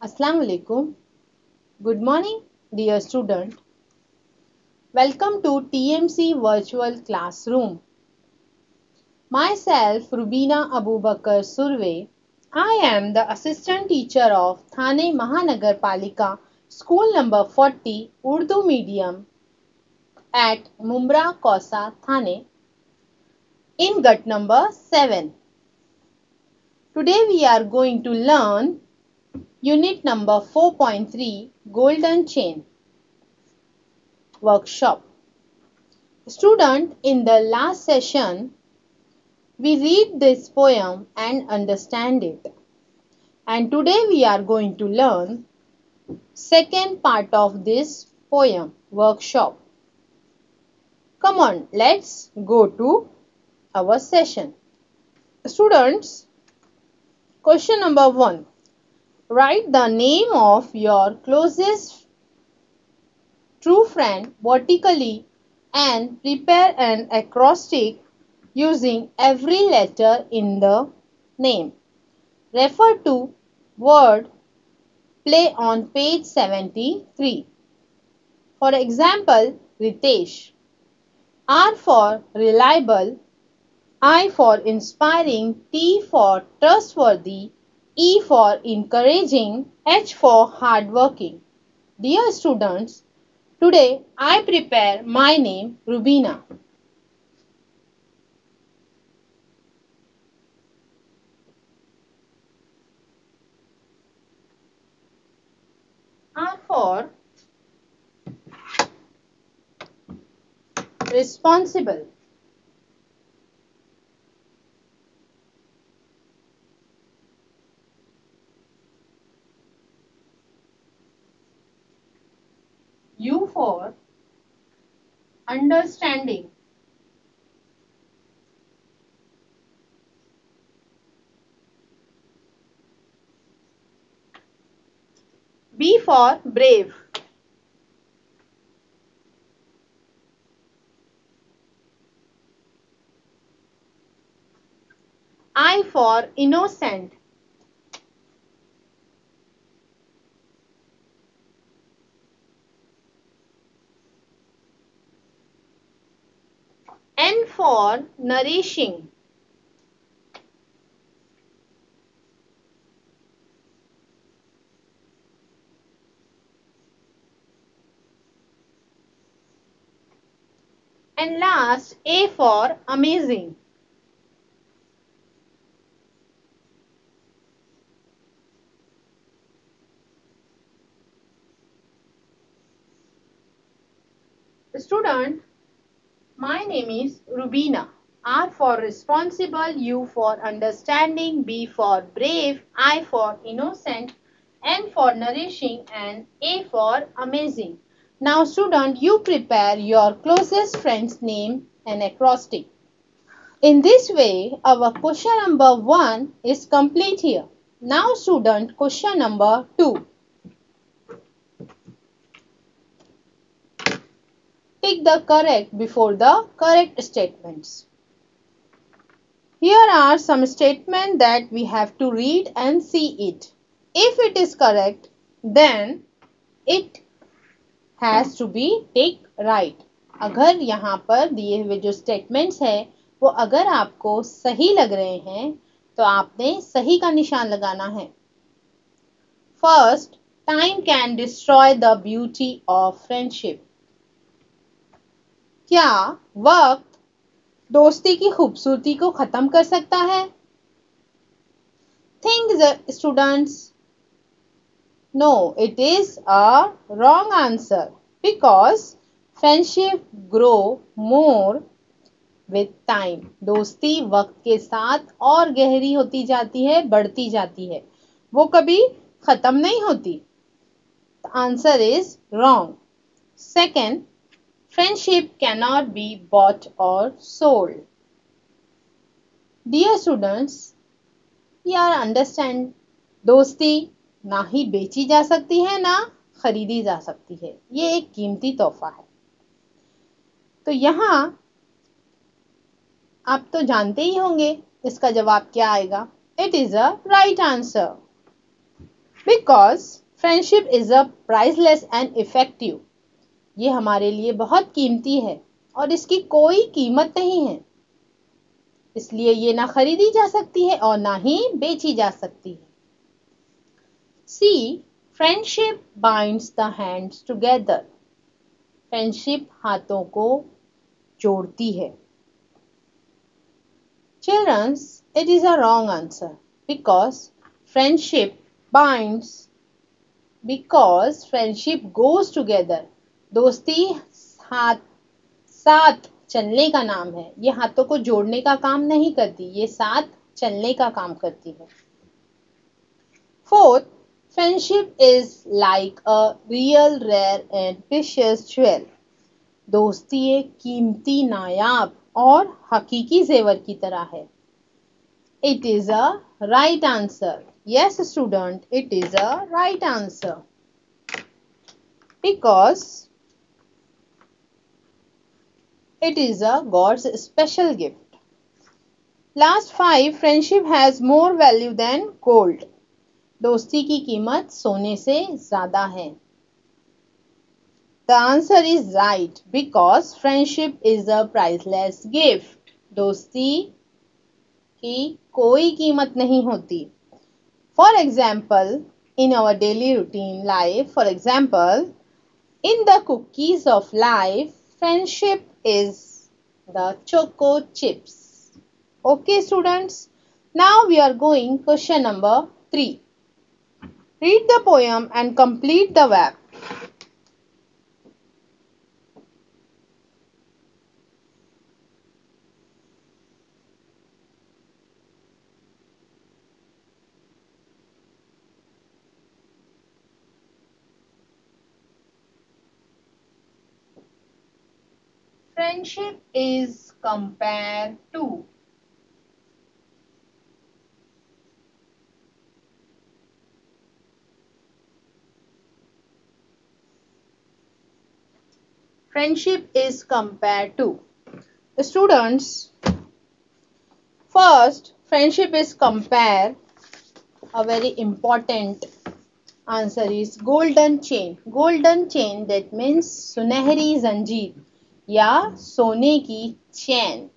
Assalamu alaikum. Good morning, dear student. Welcome to TMC Virtual Classroom. Myself, Rubina Abubakar Surve. I am the assistant teacher of Thane Mahanagar Palika, school number 40, Urdu medium at Mumra Kosa, Thane, in gut number 7. Today we are going to learn unit number 4.3, Golden Chain workshop. Student, in the last session, we read this poem and understand it. And today we are going to learn second part of this poem workshop. Come on, let's go to our session. Students, question number 1. Write the name of your closest true friend vertically and prepare an acrostic using every letter in the name. Refer to word play on page 73. For example, Ritesh. R for reliable, I for inspiring, T for trustworthy, E for encouraging, H for hardworking. Dear students, today I prepare my name Rubina. R for responsible. U for understanding. B for brave. I for innocent. N for nourishing. And last, A for amazing. Student, my name is Rubina. R for responsible, U for understanding, B for brave, I for innocent, N for nourishing, and A for amazing. Now student, you prepare your closest friend's name and acrostic. In this way, our question number 1 is complete here. Now student, question number 2. Tick the correct before the correct statements. Here are some statements that we have to read and see it. If it is correct, then it has to be tick right. अगर यहाँ पर दिए हुए जो statements हैं वो अगर आपको सही लग रहे हैं तो आपने सही का निशान लगाना है. First, time can destroy the beauty of friendship. क्या वक्त दोस्ती की खूबसूरती को खत्म कर सकता है? Think the students. No, it is a wrong answer because friendship grow more with time. दोस्ती वक्त के साथ और गहरी होती जाती है, बढ़ती जाती है. वो कभी खत्म नहीं होती. The answer is wrong. Second, friendship cannot be bought or sold. Dear students, यार अंडरस्टैंड, दोस्ती ना ही बेची जा सकती है ना खरीदी जा सकती है. ये एक कीमती तोहफा है. तो यहाँ आप तो जानते ही होंगे इसका जवाब क्या आएगा. It is a right answer. Because friendship is a priceless and effective. ये हमारे लिए बहुत कीमती है और इसकी कोई कीमत नहीं है, इसलिए ये ना खरीदी जा सकती है और ना ही बेची जा सकती है। See, friendship binds the hands together. Friendship हाथों को जोड़ती है। Childrens, it is a wrong answer because friendship binds, because friendship goes together. दोस्ती हाथ साथ चलने का नाम है, ये हाथों को जोड़ने का काम नहीं करती, ये साथ चलने का काम करती है। Fourth, friendship is like a real rare and precious jewel. दोस्ती एक कीमती, नायाब और हकीकी जेवर की तरह है। It is a right answer. Yes student, it is a right answer because it is a God's special gift. Last 5, friendship has more value than gold. दोस्ती की कीमत सोने से ज्यादा है। The answer is right because friendship is a priceless gift. दोस्ती की कोई कीमत नहीं होती। For example, in our daily routine life, for example, in the cookies of life, friendship is the choco chips. Okay, students. Now we are going question number 3. Read the poem and complete the verb. Friendship is compared to. Friendship is compared to. Students, first, friendship is compared. A very important answer is golden chain. Golden chain, that means सुनहरी जंजीर या सोने की चैन।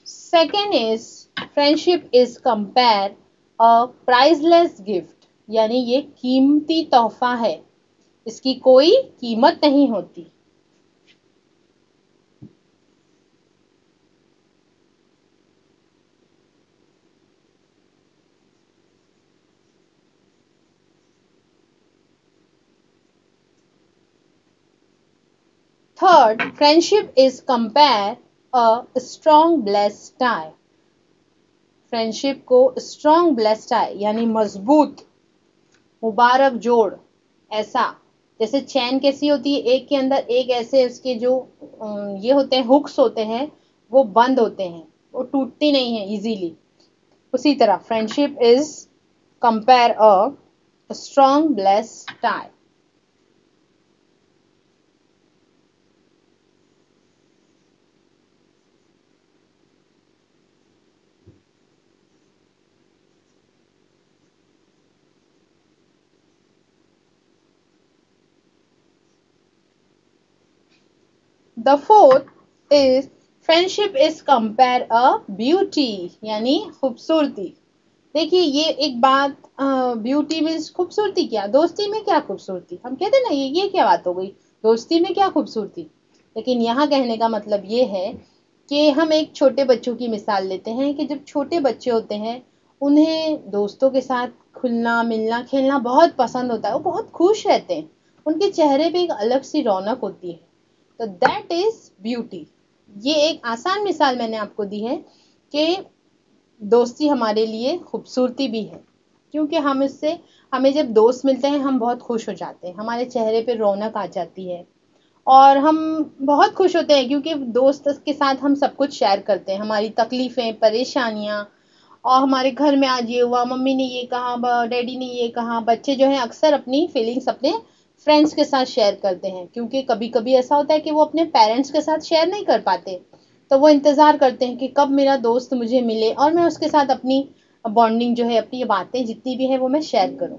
Second is friendship is compare a priceless gift, यानी ये कीमती तोहफा है, इसकी कोई कीमत नहीं होती। Third, friendship is compare a strong blessed tie. Friendship को स्ट्रॉन्ग ब्लेस्ड है यानी मजबूत मुबारक जोड़, ऐसा जैसे चैन कैसी होती है, एक के अंदर एक, ऐसे उसके जो ये होते हैं हुक्स होते हैं वो बंद होते हैं, वो टूटती नहीं है इजीली। उसी तरह friendship is compare a strong blessed tie. The fourth is friendship is compare a beauty, यानी खूबसूरती। देखिए ये एक बात, ब्यूटी मीन्स खूबसूरती, क्या दोस्ती में क्या खूबसूरती, हम कहते हैं ना ये क्या बात हो गई, दोस्ती में क्या खूबसूरती। लेकिन यहाँ कहने का मतलब ये है कि हम एक छोटे बच्चों की मिसाल लेते हैं कि जब छोटे बच्चे होते हैं उन्हें दोस्तों के साथ खुलना मिलना खेलना बहुत पसंद होता है, वो बहुत खुश रहते हैं, उनके चेहरे पे एक अलग सी रौनक होती है, तो दैट इज ब्यूटी। ये एक आसान मिसाल मैंने आपको दी है कि दोस्ती हमारे लिए खूबसूरती भी है, क्योंकि हम इससे, हमें जब दोस्त मिलते हैं हम बहुत खुश हो जाते हैं, हमारे चेहरे पे रौनक आ जाती है और हम बहुत खुश होते हैं क्योंकि दोस्त के साथ हम सब कुछ शेयर करते हैं, हमारी तकलीफ़ें, परेशानियाँ, और हमारे घर में आज ये हुआ, मम्मी ने ये कहा, डैडी ने ये कहा। बच्चे जो है अक्सर अपनी फीलिंग्स अपने फ्रेंड्स के साथ शेयर करते हैं, क्योंकि कभी कभी ऐसा होता है कि वो अपने पेरेंट्स के साथ शेयर नहीं कर पाते, तो वो इंतज़ार करते हैं कि कब मेरा दोस्त मुझे मिले और मैं उसके साथ अपनी बॉन्डिंग जो है, अपनी बातें जितनी भी है वो मैं शेयर करूं।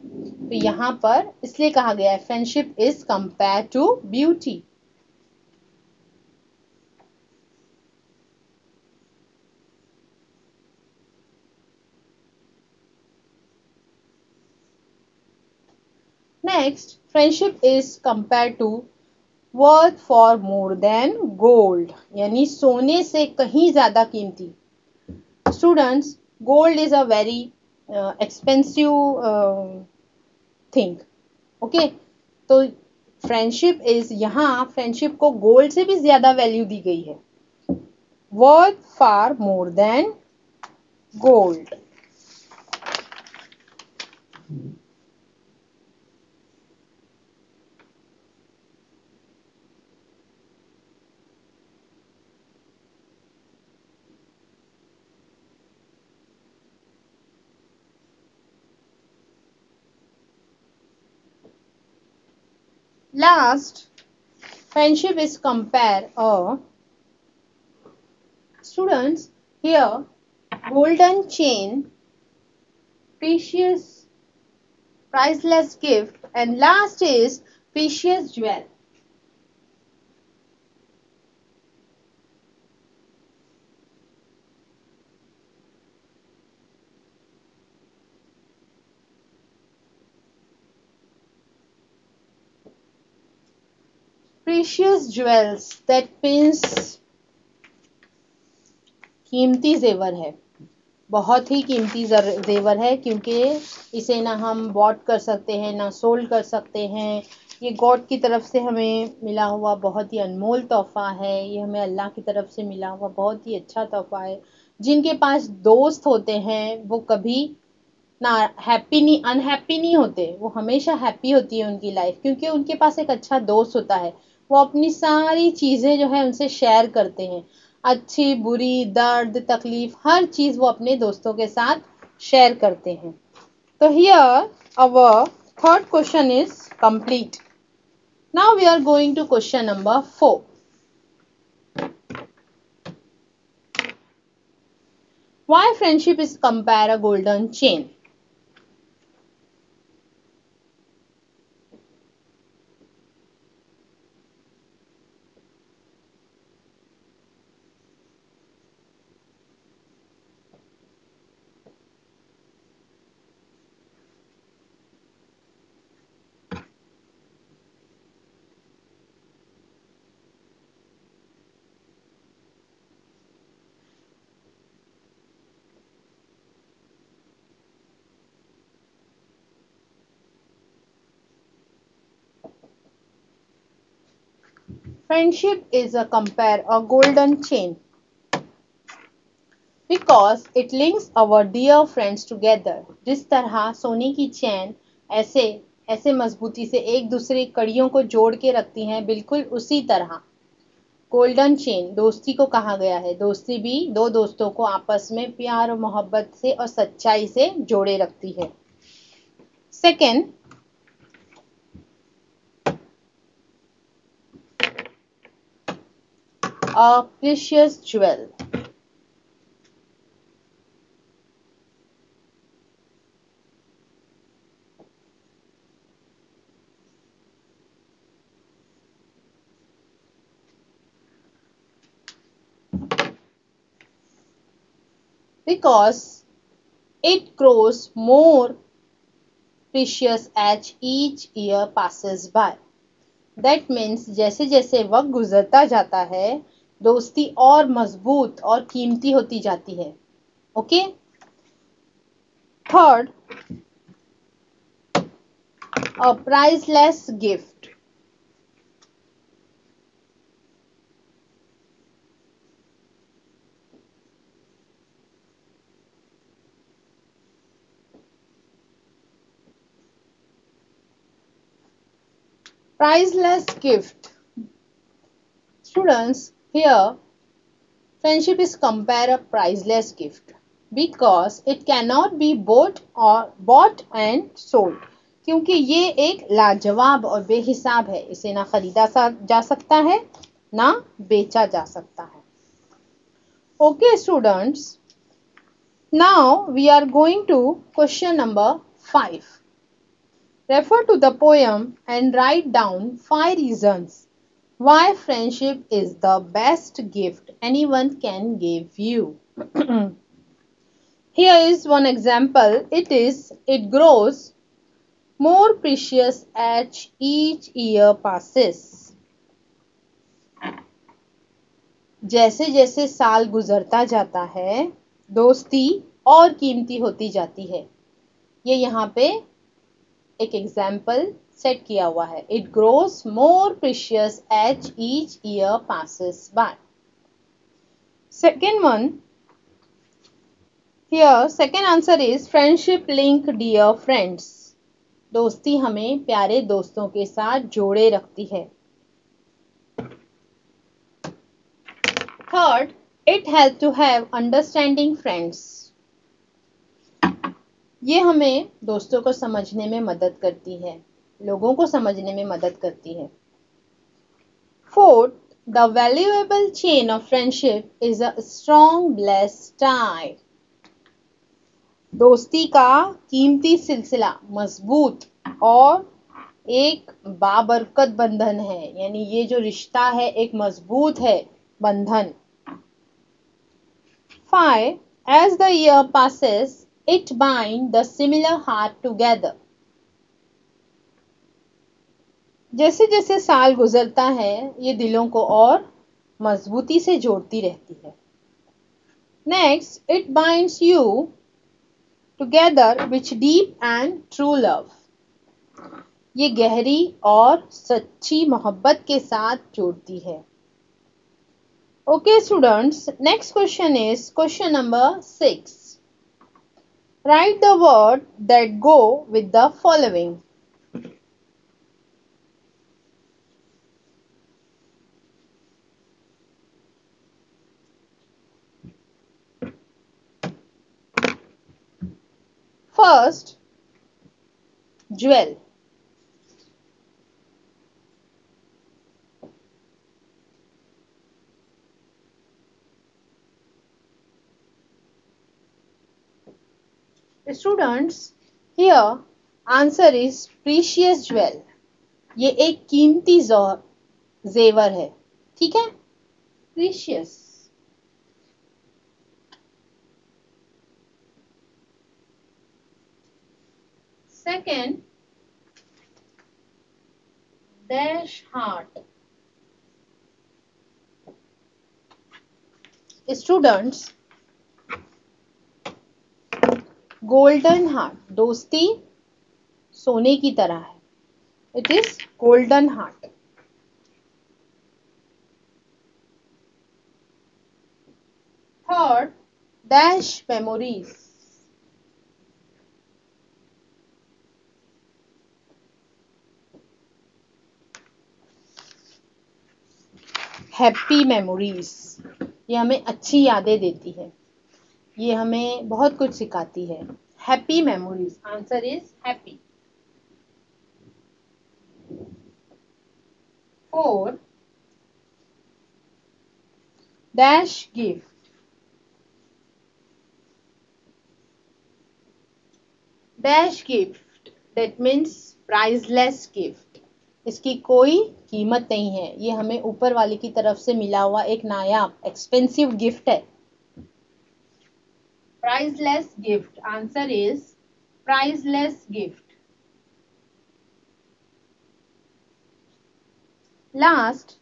तो यहाँ पर इसलिए कहा गया है friendship is compare to beauty. Next, friendship is compare to worth for more than gold, यानी सोने से कहीं ज्यादा कीमती। Students, gold is a very expensive thing. Okay, तो फ्रेंडशिप इज, यहाँ फ्रेंडशिप को गोल्ड से भी ज्यादा वैल्यू दी गई है, worth far more than gold. Last, friendship is compare a, students, here golden chain, precious priceless gift, and last is precious jewel. Precious jewels, that means कीमती जेवर है, बहुत ही कीमती जेवर है, क्योंकि इसे ना हम बॉट कर सकते हैं ना सोल्ड कर सकते हैं। ये गॉड की तरफ से हमें मिला हुआ बहुत ही अनमोल तोहफा है, ये हमें अल्लाह की तरफ से मिला हुआ बहुत ही अच्छा तोहफा है। जिनके पास दोस्त होते हैं वो कभी ना हैप्पी नहीं, अनहैप्पी नहीं होते, वो हमेशा हैप्पी होती है उनकी लाइफ, क्योंकि उनके पास एक अच्छा दोस्त होता है। वो अपनी सारी चीजें जो है उनसे शेयर करते हैं, अच्छी बुरी दर्द तकलीफ हर चीज वो अपने दोस्तों के साथ शेयर करते हैं। तो here our third question is complete. Now we are going to question number 4। Why friendship is compare a golden chain? Friendship is a golden chain because it links our dear friends together. जिस तरह सोने की चैन ऐसे ऐसे मजबूती से एक दूसरे कड़ियों को जोड़ के रखती हैं, बिल्कुल उसी तरह गोल्डन चेन दोस्ती को कहा गया है। दोस्ती भी दो दोस्तों को आपस में प्यार और मोहब्बत से और सच्चाई से जोड़े रखती है। Second, a precious jewel. Because it grows more precious as each year passes by. That means जैसे जैसे वक्त गुजरता जाता है दोस्ती और मजबूत और कीमती होती जाती है। Okay, third, a priceless gift. Priceless gift. Students, here friendship is compare a priceless gift. Because it can not be bought and sold, क्योंकि ये एक लाजवाब और बेहिसाब है, इसे ना खरीदा जा सकता है ना बेचा जा सकता है। Okay students, now we are going to question number 5. Refer to the poem and write down 5 reasons why friendship is the best gift anyone can give you. Here is one example. It grows more precious as each year passes. जैसे जैसे साल गुजरता जाता है, दोस्ती और कीमती होती जाती है। ये यहाँ पे एक एग्जाम्पल सेट किया हुआ है। It grows more precious as each year passes by. Second one, here second answer is friendship link dear friends. दोस्ती हमें प्यारे दोस्तों के साथ जोड़े रखती है। Third, it help to have understanding friends. ये हमें दोस्तों को समझने में मदद करती है, लोगों को समझने में मदद करती है। Fourth, the valuable chain of friendship is a strong blessed tie. दोस्ती का कीमती सिलसिला मजबूत और एक बाबरकत बंधन है, यानी ये जो रिश्ता है एक मजबूत है बंधन। 5. As the year passes, it binds the similar heart together. जैसे जैसे साल गुजरता है, ये दिलों को और मजबूती से जोड़ती रहती है। Next, it binds you together with deep and true love. ये गहरी और सच्ची मोहब्बत के साथ जोड़ती है। Okay students, next question is question number 6. Write the word that go with the following. First, jewel. Students, here answer is precious jewel. ये एक कीमती जेवर है, ठीक है, precious. Second, dash heart. Students, golden heart. दोस्ती सोने की तरह है. It is golden heart. Third, dash memories. Happy memories, ये हमें अच्छी यादें देती है, ये हमें बहुत कुछ सिखाती है। Happy memories, answer is happy. 4, dash gift. Dash gift, that means priceless gift. इसकी कोई कीमत नहीं है, ये हमें ऊपर वाले की तरफ से मिला हुआ एक नायाब एक्सपेंसिव गिफ्ट है। Priceless gift, answer is priceless gift. Last,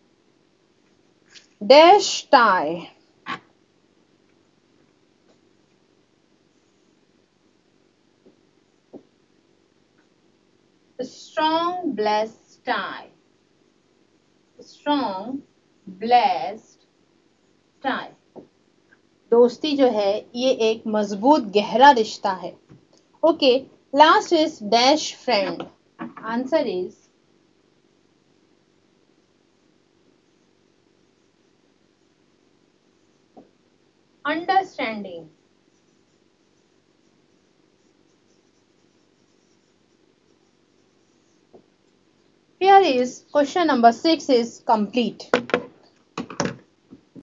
dash tie. Strong blessed tie. Strong blessed tie. दोस्ती जो है ये एक मजबूत गहरा रिश्ता है। Okay, last is dash friend. Answer is understanding is question number 6 is complete.